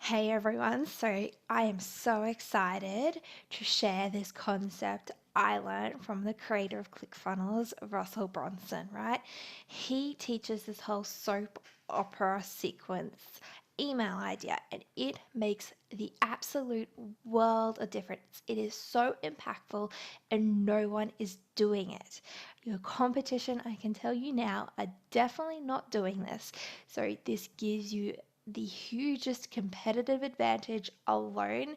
Hey everyone, so I am so excited to share this concept I learned from the creator of ClickFunnels, Russell Bronson, right? He teaches this whole soap opera sequence email idea and it makes the absolute world of difference. It is so impactful and no one is doing it. Your competition, I can tell you now, are definitely not doing this. So this gives you the hugest competitive advantage alone,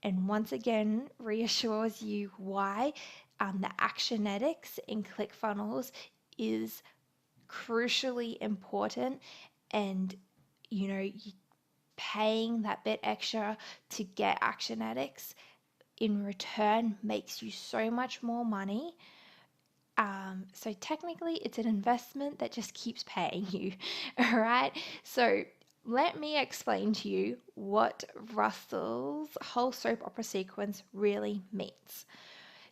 and once again reassures you why the actionetics in ClickFunnels is crucially important. And paying that bit extra to get actionetics in return makes you so much more money. So technically, it's an investment that just keeps paying you. All right. So let me explain to you what Russell's whole soap opera sequence really means.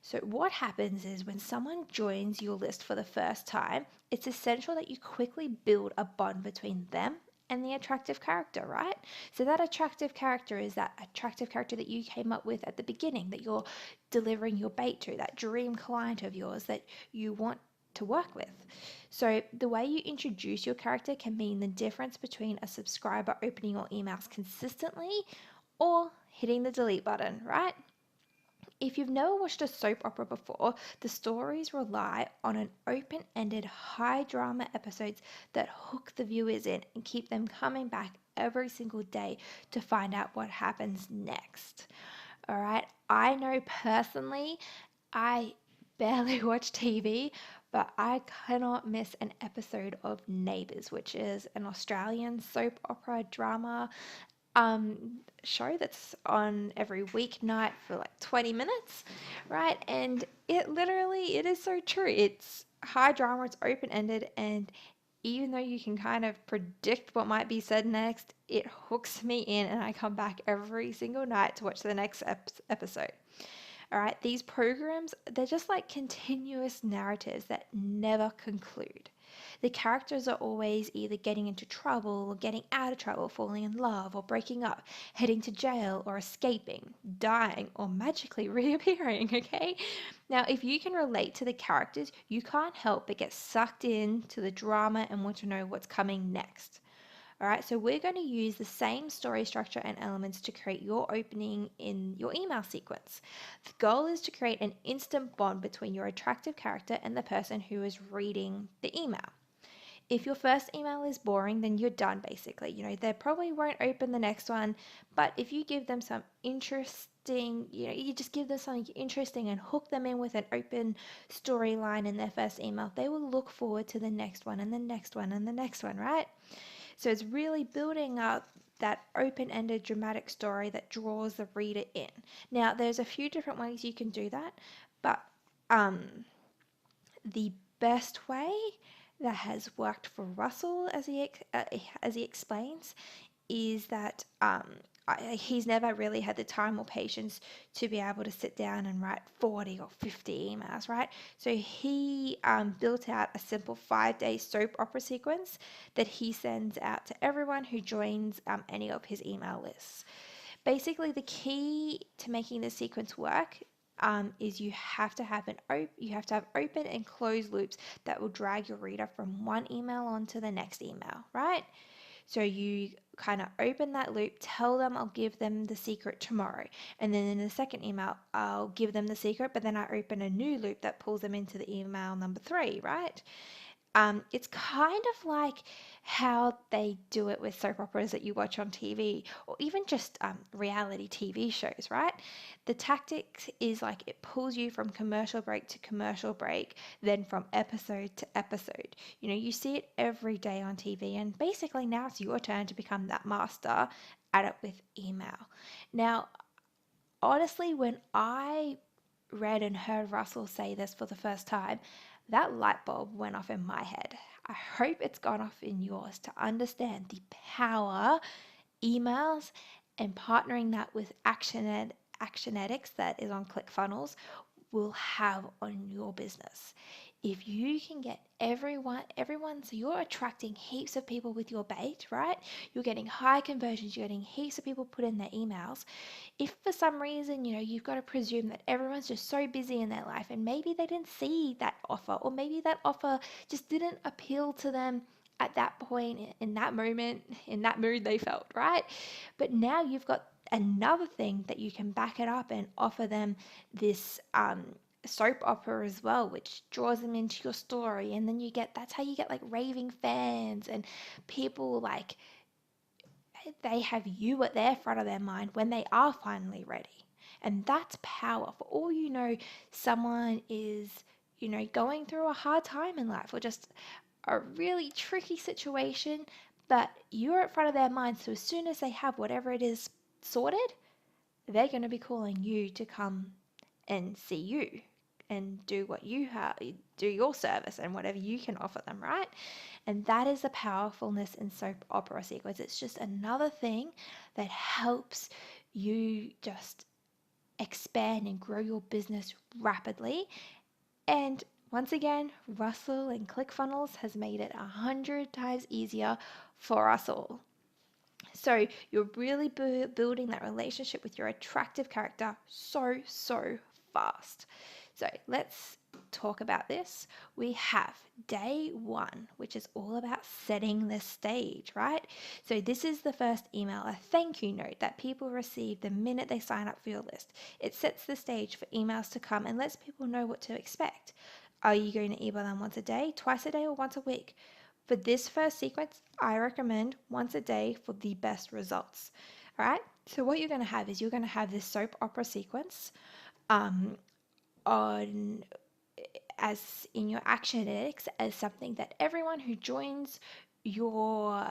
So, what happens is when someone joins your list for the first time, it's essential that you quickly build a bond between them and the attractive character, right? So, that attractive character is that attractive character that you came up with at the beginning, that you're delivering your bait to, that dream client of yours that you want to work with. So, the way you introduce your character can mean the difference between a subscriber opening your emails consistently or hitting the delete button, right? If you've never watched a soap opera before, the stories rely on an open ended, high drama episodes that hook the viewers in and keep them coming back every single day to find out what happens next. All right, I know personally, I barely watch TV, but I cannot miss an episode of Neighbours, which is an Australian soap opera drama show that's on every weeknight for like 20 minutes, right? And it is so true. It's high drama, it's open ended, and even though you can kind of predict what might be said next, it hooks me in, and I come back every single night to watch the next episode. All right, these programs, they're just like continuous narratives that never conclude. The characters are always either getting into trouble or getting out of trouble, falling in love or breaking up, heading to jail or escaping, dying or magically reappearing, okay? Now, if you can relate to the characters, you can't help but get sucked into the drama and want to know what's coming next. All right, so we're going to use the same story structure and elements to create your opening in your email sequence. The goal is to create an instant bond between your attractive character and the person who is reading the email. If your first email is boring, then you're done basically. They probably won't open the next one, but if you give them some interesting, you just give them something interesting and hook them in with an open storyline in their first email, they will look forward to the next one and the next one and the next one, right? So it's really building up that open-ended dramatic story that draws the reader in. Now, there's a few different ways you can do that, but the best way that has worked for Russell, as he explains, is that he's never really had the time or patience to be able to sit down and write 40 or 50 emails, right? So he built out a simple 5 day soap opera sequence that he sends out to everyone who joins any of his email lists. Basically, the key to making this sequence work is you have to have open and closed loops that will drag your reader from one email on to the next email, right? So you kind of open that loop, tell them I'll give them the secret tomorrow. And then in the second email, I'll give them the secret, but then I open a new loop that pulls them into the email number 3, right? It's kind of like how they do it with soap operas that you watch on TV or even just reality TV shows, right? The tactic is like it pulls you from commercial break to commercial break, then from episode to episode. You see it every day on TV, and basically now it's your turn to become that master at it with email. Now, honestly, when I read and heard Russell say this for the first time, that light bulb went off in my head. I hope it's gone off in yours to understand the power emails and partnering that with Actionetics that is on ClickFunnels will have on your business. if you can get everyone, so you're attracting heaps of people with your bait, right? You're getting high conversions, you're getting heaps of people put in their emails. If for some reason, you've got to presume that everyone's just so busy in their life and maybe they didn't see that offer, or maybe that offer just didn't appeal to them at that point, in that moment, in that mood they felt, right? But now you've got another thing that you can back it up and offer them this soap opera as well, which draws them into your story. And then that's how you get like raving fans and people like they have you at their front of their mind when they are finally ready. And that's power. For all you know, someone is, going through a hard time in life or just a really tricky situation, but you're at front of their mind. So as soon as they have whatever it is sorted, they're going to be calling you to come and see you and do what you have, do your service and whatever you can offer them, right? And that is the powerfulness in soap opera sequence. It's just another thing that helps you just expand and grow your business rapidly. And once again, Russell and ClickFunnels has made it 100 times easier for us all. So you're really building that relationship with your attractive character so fast. So let's talk about this. We have day one, which is all about setting the stage, right? So this is the first email, a thank you note that people receive the minute they sign up for your list. It sets the stage for emails to come and lets people know what to expect. Are you going to email them once a day, twice a day, or once a week? For this first sequence, I recommend once a day for the best results. All right. So what you're going to have is you're going to have this soap opera sequence on as in your action analytics as something that everyone who joins your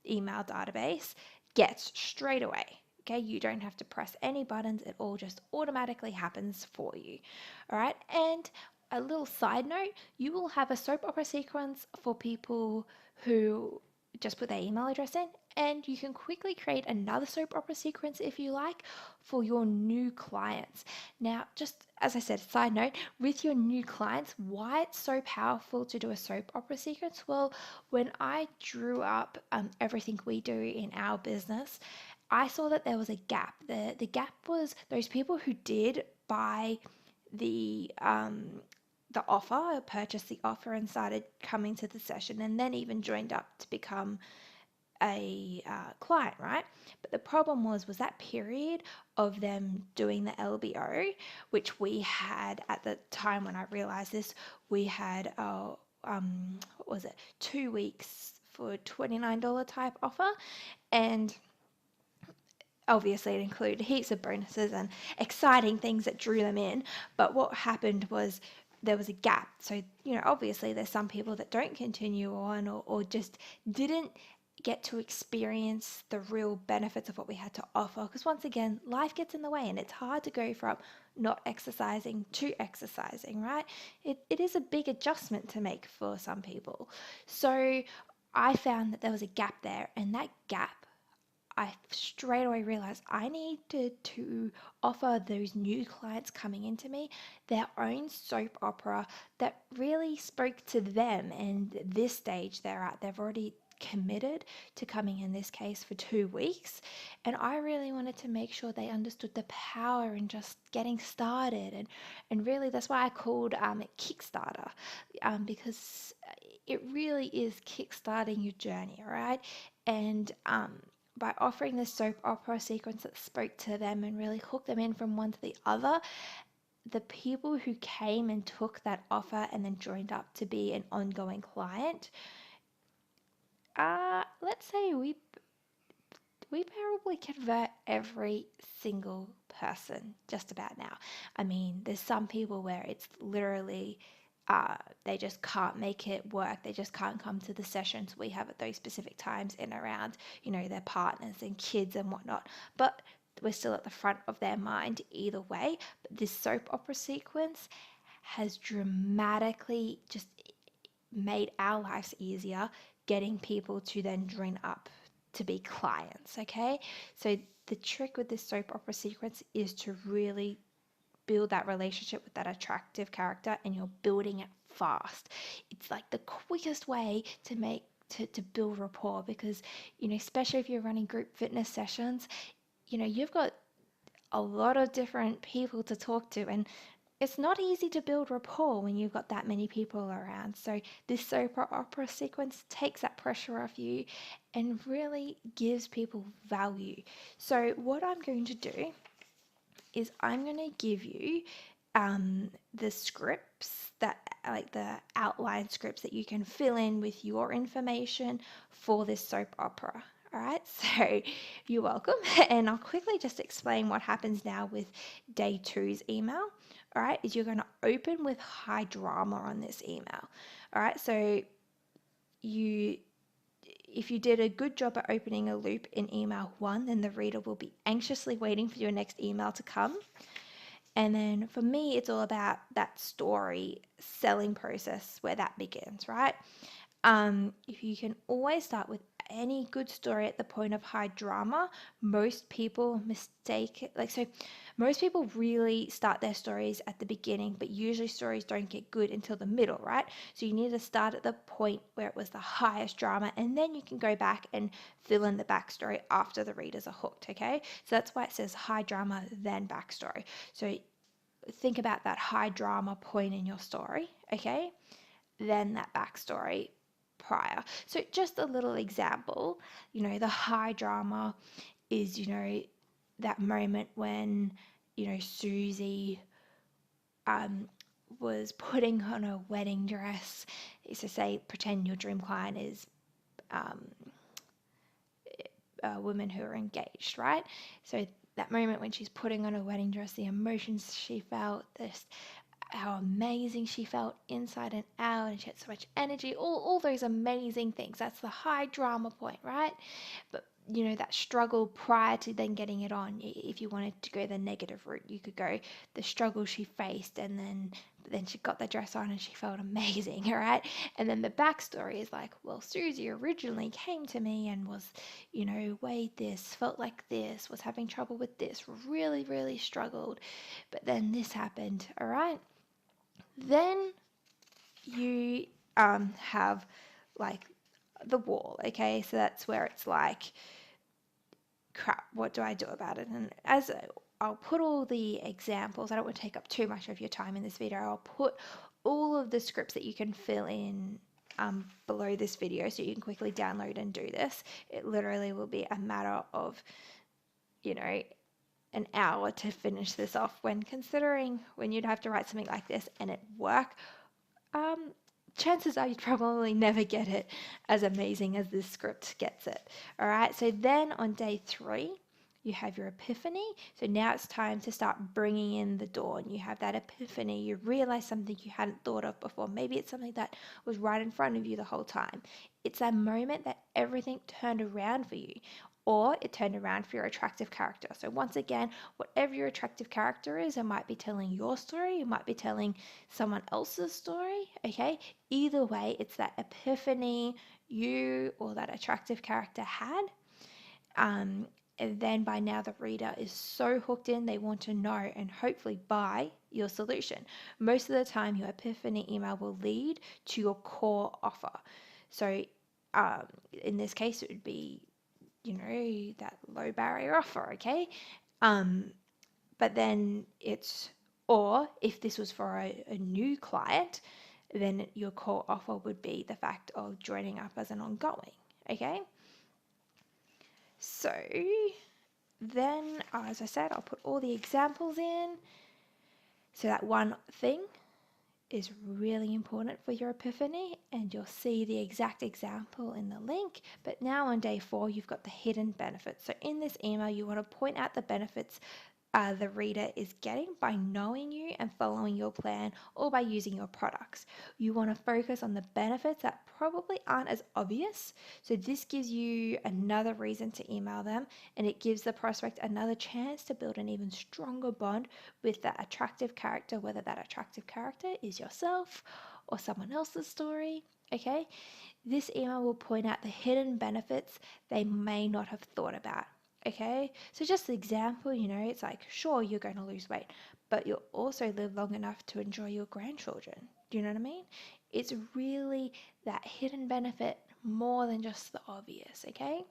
email database gets straight away. Okay, you don't have to press any buttons, it all just automatically happens for you. All right, and a little side note, you will have a soap opera sequence for people who just put their email address in, and you can quickly create another soap opera sequence if you like for your new clients. Now, just as I said, side note, with your new clients, why it's so powerful to do a soap opera sequence? Well, when I drew up everything we do in our business, I saw that there was a gap. The gap was those people who did buy the offer, purchased the offer and started coming to the session and then even joined up to become a client, right? But the problem was that period of them doing the LBO, which we had at the time when I realized this, we had what was it, 2 weeks for $29 type offer, and obviously it included heaps of bonuses and exciting things that drew them in. But what happened was there was a gap. So, obviously there's some people that don't continue on or just didn't get to experience the real benefits of what we had to offer. Because once again, life gets in the way and it's hard to go from not exercising to exercising, right? It is a big adjustment to make for some people. So I found that there was a gap there, and that gap I straight away realized I needed to offer those new clients coming into me their own soap opera that really spoke to them and this stage they're at. They've already committed to coming in this case for 2 weeks, and I really wanted to make sure they understood the power in just getting started, and really that's why I called it Kickstarter, because it really is kickstarting your journey, right? And by offering this soap opera sequence that spoke to them and really hooked them in from one to the other, the people who came and took that offer and then joined up to be an ongoing client, let's say we probably convert every single person just about now. I mean, there's some people where it's literally they just can't make it work. They just can't come to the sessions we have at those specific times and around, their partners and kids and whatnot. But we're still at the front of their mind either way. But this soap opera sequence has dramatically just made our lives easier getting people to then join up to be clients, okay? So the trick with this soap opera sequence is to really build that relationship with that attractive character, and you're building it fast. It's like the quickest way to build rapport, because especially if you're running group fitness sessions, you've got a lot of different people to talk to, and it's not easy to build rapport when you've got that many people around. So this soap opera sequence takes that pressure off you and really gives people value. So what I'm going to do is I'm going to give you the scripts, that like the outline scripts that you can fill in with your information for this soap opera. All right, so you're welcome. And I'll quickly just explain what happens now with day two's email. All right, is you're going to open with high drama on this email. All right, so if you did a good job at opening a loop in email 1, then the reader will be anxiously waiting for your next email to come. And then for me, it's all about that story selling process where that begins, right? If you can always start with any good story at the point of high drama, most people mistake it. Most people really start their stories at the beginning, but usually stories don't get good until the middle, right? So you need to start at the point where it was the highest drama, and then you can go back and fill in the backstory after the readers are hooked, okay? So that's why it says high drama, then backstory. So think about that high drama point in your story, okay? Then that backstory prior. So just a little example, the high drama is, that moment when, Susie was putting on a wedding dress. Is to say, pretend your dream client is women who are engaged, right? So that moment when she's putting on a wedding dress, the emotions she felt, this how amazing she felt inside and out, and she had so much energy, all those amazing things. That's the high drama point, right? But that struggle prior to then getting it on, if you wanted to go the negative route, you could go the struggle she faced, and then she got the dress on and she felt amazing, all right? And then the backstory is like, well, Susie originally came to me and was, weighed this, felt like this, was having trouble with this, really, really struggled, but then this happened, all right? Then you have like the wall, okay? So that's where it's like, crap, what do I do about it? And I'll put all the examples, I don't want to take up too much of your time in this video, I'll put all of the scripts that you can fill in below this video so you can quickly download and do this. It literally will be a matter of, an hour to finish this off, when considering when you'd have to write something like this and it work. Chances are you'd probably never get it as amazing as this script gets it. All right, so then on day 3, you have your epiphany. So now it's time to start bringing in the dawn. You have that epiphany. You realize something you hadn't thought of before. Maybe it's something that was right in front of you the whole time. It's that moment that everything turned around for you, or it turned around for your attractive character. So once again, whatever your attractive character is, it might be telling your story, it might be telling someone else's story, okay? Either way, it's that epiphany you or that attractive character had. And then by now the reader is so hooked in, they want to know and hopefully buy your solution. Most of the time, your epiphany email will lead to your core offer. So in this case, it would be, that low barrier offer, okay? But then or if this was for a new client, then your core offer would be the fact of joining up as an ongoing, okay? So then, as I said, I'll put all the examples in. So that one thing is really important for your epiphany, and you'll see the exact example in the link. But now on day 4, you've got the hidden benefits. So in this email, you want to point out the benefits the reader is getting by knowing you and following your plan, or by using your products. You want to focus on the benefits that probably aren't as obvious. So this gives you another reason to email them, and it gives the prospect another chance to build an even stronger bond with that attractive character, whether that attractive character is yourself or someone else's story, okay? This email will point out the hidden benefits they may not have thought about. Okay, so just the example, it's like, sure, you're going to lose weight, but you'll also live long enough to enjoy your grandchildren. Do you know what I mean? It's really that hidden benefit more than just the obvious, okay?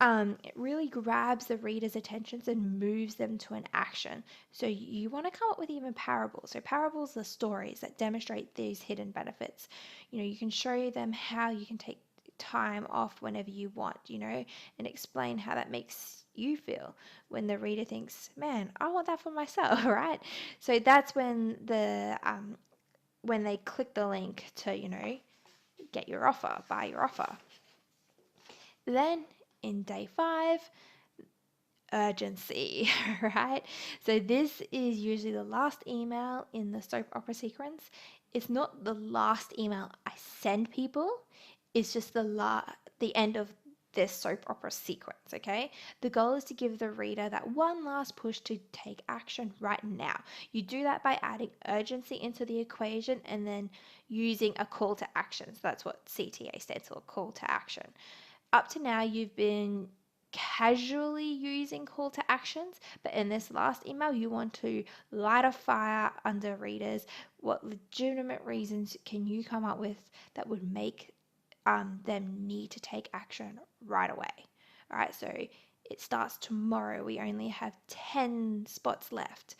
It really grabs the reader's attentions and moves them to an action. So you want to come up with even parables. So parables are stories that demonstrate these hidden benefits. You can show them how you can take time off whenever you want, and explain how that makes you feel when the reader thinks, man, I want that for myself, right? So that's when they click the link to, get your offer, buy your offer. Then in day 5, urgency, right? So this is usually the last email in the soap opera sequence. It's not the last email I send people. It's just the end of this soap opera sequence, okay? The goal is to give the reader that one last push to take action right now. You do that by adding urgency into the equation and then using a call to action. So that's what CTA stands for, call to action. Up to now, you've been casually using call to actions, but in this last email, you want to light a fire under readers. What legitimate reasons can you come up with that would make them need to take action right away? All right, so it starts tomorrow. We only have 10 spots left.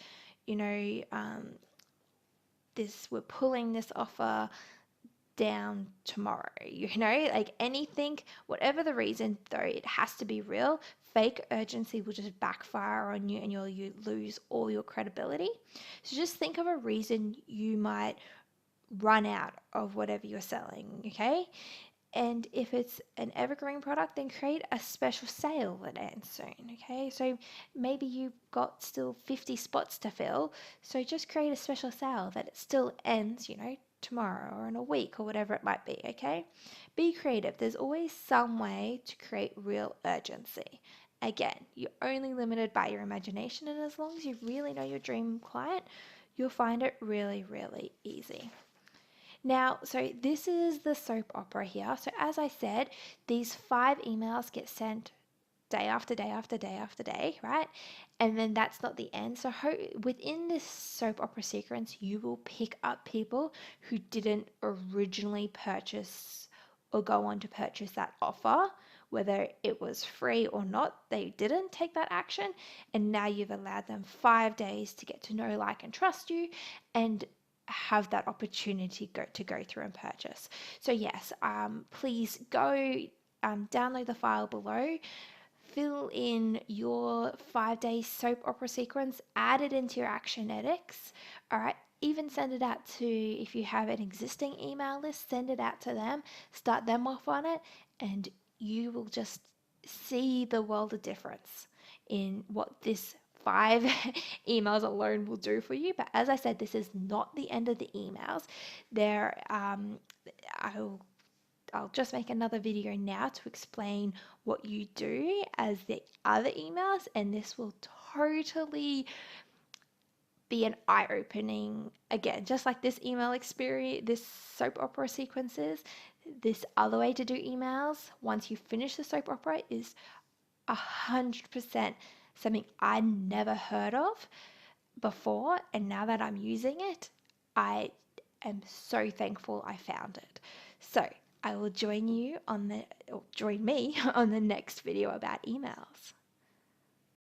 We're pulling this offer down tomorrow, like anything, whatever the reason, though, it has to be real. Fake urgency will just backfire on you and you lose all your credibility. So just think of a reason you might run out of whatever you're selling, okay? And if it's an evergreen product, then create a special sale that ends soon, okay? So maybe you've got still 50 spots to fill, so just create a special sale that it still ends, tomorrow or in a week or whatever it might be, okay? Be creative. There's always some way to create real urgency. Again, you're only limited by your imagination, and as long as you really know your dream client, you'll find it really, really easy. Now, so this is the soap opera here. So as I said, these 5 emails get sent day after day after day after day, right? And then that's not the end. So within this soap opera sequence, you will pick up people who didn't originally purchase or go on to purchase that offer, whether it was free or not. They didn't take that action, and now you've allowed them 5 days to get to know, like, and trust you, and have that opportunity to go through and purchase. So yes, please go download the file below, fill in your 5-day soap opera sequence, add it into your Actionetics. All right, even send it out to, if you have an existing email list, send it out to them, start them off on it, and you will just see the world of difference in what this 5 emails alone will do for you. But as I said, this is not the end of the emails. I'll just make another video now to explain what you do as the other emails, and this will totally be an eye-opening, again, just like this email experience, this soap opera sequences. This other way to do emails once you finish the soap opera is 100% something I never heard of before, and now that I'm using it, I am so thankful I found it. So I will join me on the next video about emails.